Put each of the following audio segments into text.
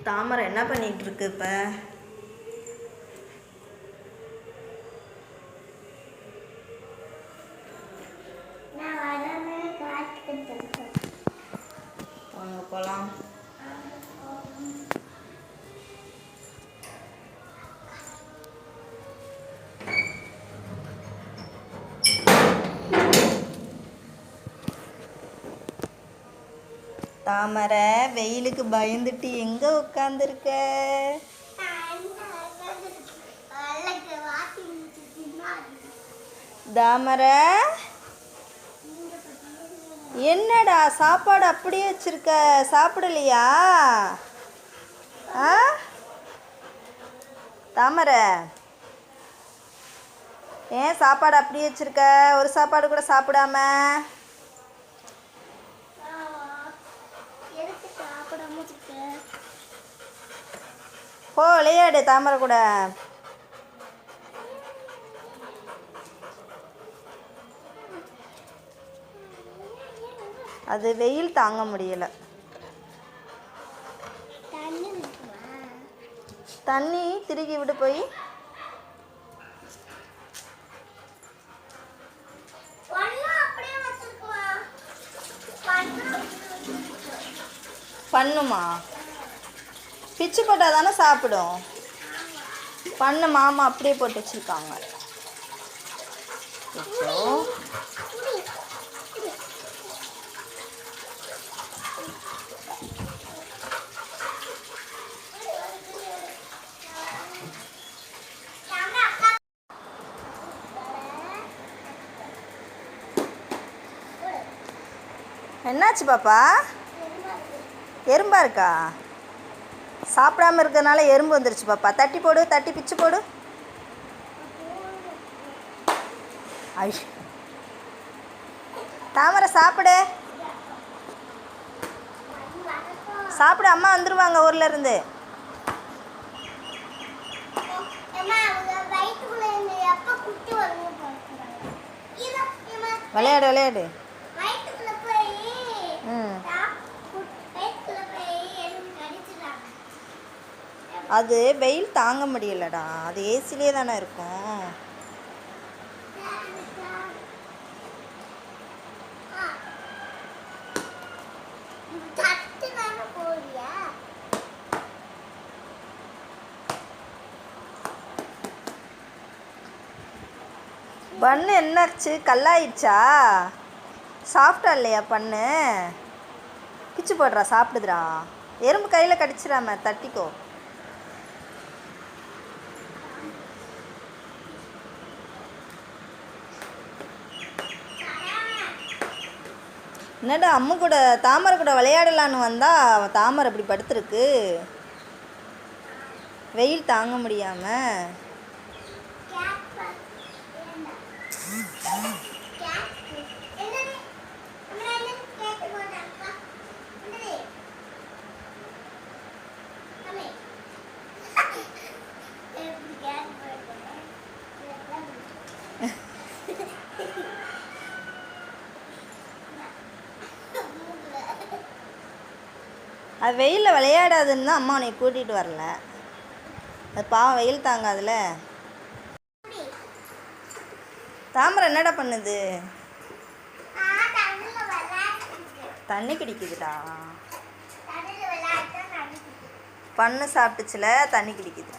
தாமரை என்ன பண்ணிட்டு இருக்கு இப்ப? வாங்க போலாம். தாமரை வெயிலுக்கு பயந்துட்டு எங்க உட்காந்துருக்க? தாமரை என்னடா சாப்பாடு அப்படியே வச்சிருக்க, சாப்பிடலையா? ஆ தாமரை ஏன் சாப்பாடு அப்படியே வச்சிருக்க? ஒரு சாப்பாடு கூட சாப்பிடாம? போ விளையாடு தாமரை கூட. அது வெயில் தாங்க முடியல. தண்ணி திருகி விட்டு போய். பண்ணுமா? பிச்சு போட்டால் தானே சாப்பிடும். பண்ணு மாமா அப்படியே போட்டு வச்சுருக்காங்க. என்னாச்சு பாப்பா? எறும்பா இருக்கா? சாப்பிடாம இருக்கிறதுனால எறும்பு வந்துருச்சு பாப்பா. தட்டி போடு, தட்டி பிச்சு போடு. ஐ தாமரை சாப்பிடு, சாப்பிடு. அம்மா வந்துருவாங்க ஊர்ல இருந்து. விளையாடு விளையாடு. அது வெயில் தாங்க முடியலடா. அது ஏசிலே தானே இருக்கும். பண்ணு என்னாச்சு? கல்லாயிடுச்சா? சாஃப்டா இல்லையா பண்ணு? பிச்சு போடுறா, சாப்பிடுதுடா. எறும்பு கையில் கடிச்சிடாம, தட்டிக்கோ. என்னடா அம்மு கூட தாமரை கூட விளையாடலான்னு வந்தா தாமரை இப்படி படுத்துருக்கு, வெயில் தாங்க முடியாம. அது வெயிலில் விளையாடாதுன்னு தான் அம்மா உன்னை கூட்டிகிட்டு வரல. அது பாவம் வெயில் தாங்காதுல. தாமரை என்னடா பண்ணுது? தண்ணி குடிக்குதுடா. பண்ணு சாப்பிட்டுச்சுல, தண்ணி குடிக்குது.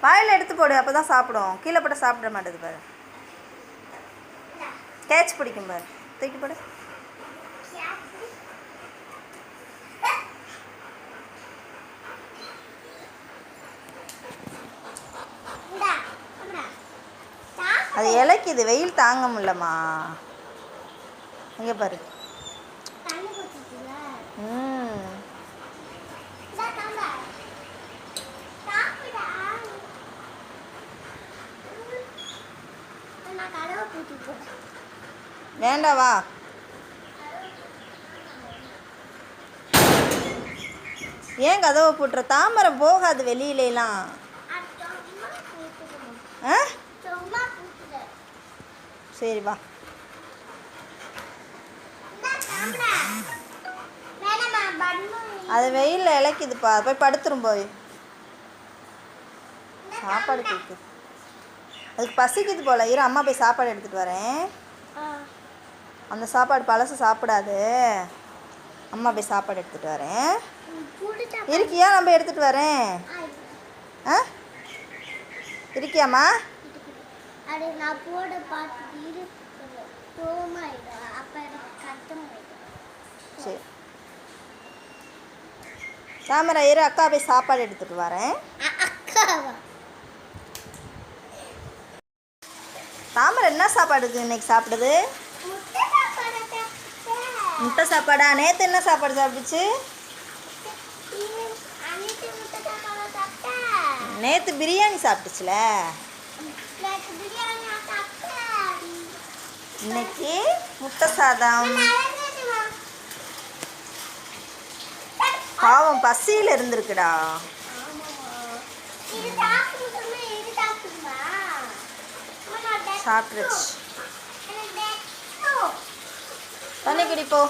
வாயில் எடுத்து போடு, அப்போ தான் சாப்பிடும். கீழே போட சாப்பிட மாட்டேது பாரு. கேட்ச் பிடிக்கும் பாரு, தூக்கி போடு. அது இலைக்குது, வெயில் தாங்க முடியலம்மா. இங்கே பாரு. வேண்டாம் வா. ஏன் கதவை போட்டுற? தாமரை போகாது வெளியிலலாம். ஆ சரி வா. அது வெயிலில் இலைக்குதுப்பா, போய் படுத்துரும் போய். சாப்பாடு கேட்குது, அதுக்கு பசிக்குது போல. இரு அம்மா போய் சாப்பாடு எடுத்துகிட்டு வரேன். அந்த சாப்பாடு பழசு சாப்பிடாது. அம்மா போய் சாப்பாடு எடுத்துகிட்டு வரேன். இருக்கியா? நான் போய் எடுத்துகிட்டு வரேன். ஆ இருக்கியாம்மா? சரி தாமரை இரு, அக்கா போய் சாப்பாடு எடுத்துகிட்டு வரேன். தாமரை என்ன சாப்பாடு இன்னைக்கு சாப்பிடுது? முட்டை சாப்பாடா? நேற்று என்ன சாப்பாடு சாப்பிடுச்சு? நேற்று பிரியாணி சாப்பிட்டுச்சுல. இன்னைக்கு முட்டை சாதம். பாவம் பசியில் இருந்திருக்குடா. சாப்பிட்டுருச்சு. தண்ணி குடிப்போ.